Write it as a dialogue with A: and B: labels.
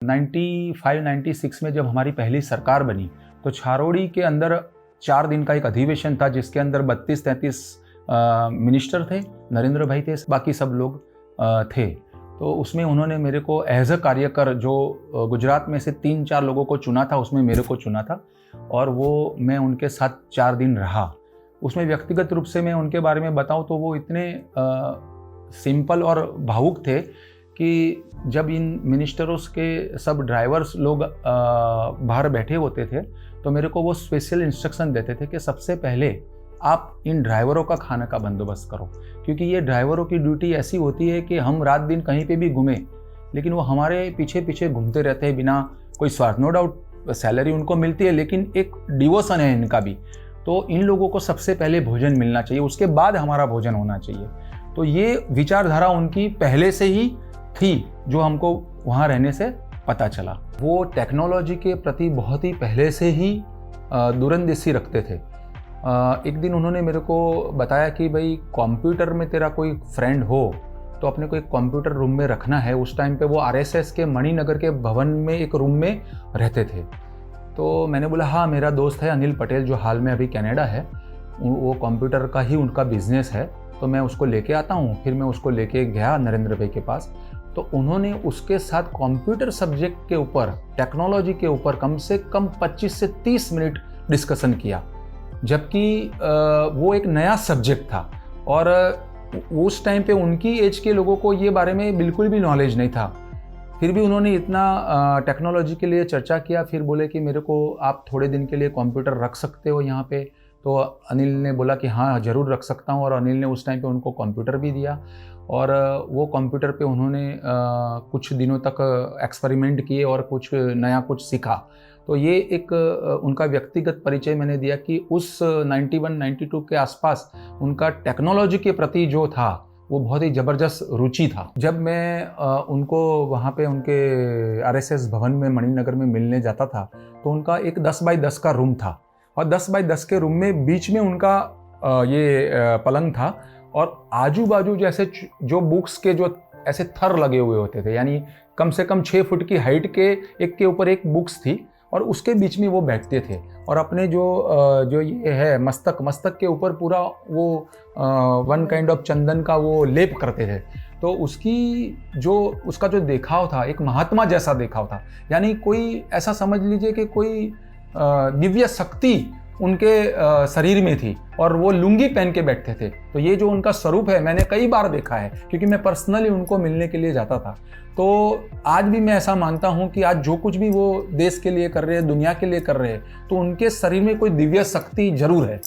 A: 95-96 में जब हमारी पहली सरकार बनी तो छारोड़ी के अंदर 4 दिन का एक अधिवेशन था जिसके अंदर 32-33 मिनिस्टर थे, नरेंद्र भाई थे, बाकी सब लोग थे। तो उसमें उन्होंने मेरे को एज अ कार्यकर जो गुजरात में से 3-4 लोगों को चुना था, उसमें मेरे को चुना था और वो मैं उनके साथ 4 दिन रहा। उसमें व्यक्तिगत रूप से मैं उनके बारे में बताऊं तो वो इतने सिंपल और भावुक थे कि जब इन मिनिस्टरों के सब ड्राइवर्स लोग बाहर बैठे होते थे तो मेरे को वो स्पेशल इंस्ट्रक्शन देते थे कि सबसे पहले आप इन ड्राइवरों का खाने का बंदोबस्त करो, क्योंकि ये ड्राइवरों की ड्यूटी ऐसी होती है कि हम रात दिन कहीं पे भी घूमें लेकिन वो हमारे पीछे पीछे घूमते रहते हैं बिना कोई स्वार्थ। नो डाउट सैलरी उनको मिलती है लेकिन एक डिवोशन है इनका भी। तो इन लोगों को सबसे पहले भोजन मिलना चाहिए, उसके बाद हमारा भोजन होना चाहिए। तो ये विचारधारा उनकी पहले से ही थी जो हमको वहाँ रहने से पता चला। वो टेक्नोलॉजी के प्रति बहुत ही पहले से ही दूरंदेशी रखते थे। एक दिन उन्होंने मेरे को बताया कि भाई कंप्यूटर में तेरा कोई फ्रेंड हो तो अपने को एक कंप्यूटर रूम में रखना है। उस टाइम पे वो आरएसएस के मणिनगर के भवन में एक रूम में रहते थे। तो मैंने बोला हाँ, मेरा दोस्त है अनिल पटेल जो हाल में अभी कनाडा है, वो कंप्यूटर का ही उनका बिजनेस है, तो मैं उसको लेके आता हूँ। फिर मैं उसको लेके गया नरेंद्र भाई के पास, तो उन्होंने उसके साथ कंप्यूटर सब्जेक्ट के ऊपर, टेक्नोलॉजी के ऊपर कम से कम 25 से 30 मिनट डिस्कशन किया, जबकि वो एक नया सब्जेक्ट था और उस टाइम पे उनकी एज के लोगों को ये बारे में बिल्कुल भी नॉलेज नहीं था। फिर भी उन्होंने इतना टेक्नोलॉजी के लिए चर्चा किया। फिर बोले कि मेरे को आप थोड़े दिन के लिए कंप्यूटर रख सकते हो यहाँ पे। तो अनिल ने बोला कि हाँ ज़रूर रख सकता हूँ, और अनिल ने उस टाइम पे उनको कंप्यूटर भी दिया और वो कंप्यूटर पे उन्होंने कुछ दिनों तक एक्सपेरिमेंट किए और कुछ नया कुछ सीखा। तो ये एक उनका व्यक्तिगत परिचय मैंने दिया कि उस 91-92 के आसपास उनका टेक्नोलॉजी के प्रति जो था वो बहुत ही ज़बरदस्त रुचि था। जब मैं उनको वहाँ पे उनके आरएसएस भवन में मणिनगर में मिलने जाता था तो उनका एक 10 बाई 10 का रूम था और 10 बाई 10 के रूम में बीच में उनका ये पलंग था और आजू बाजू जैसे जो बुक्स के जो ऐसे थर लगे हुए होते थे, यानी कम से कम 6 फुट की हाइट के एक के ऊपर एक बुक्स थी और उसके बीच में वो बैठते थे और अपने जो ये है मस्तक के ऊपर पूरा वो वन काइंड ऑफ चंदन का वो लेप करते थे। तो उसका जो देखाव था एक महात्मा जैसा देखाव था, यानी कोई ऐसा समझ लीजिए कि कोई दिव्य शक्ति उनके शरीर में थी और वो लुंगी पहन के बैठते थे। तो ये जो उनका स्वरूप है मैंने कई बार देखा है, क्योंकि मैं पर्सनली उनको मिलने के लिए जाता था। तो आज भी मैं ऐसा मानता हूँ कि आज जो कुछ भी वो देश के लिए कर रहे हैं, दुनिया के लिए कर रहे हैं, तो उनके शरीर में कोई दिव्य शक्ति जरूर है।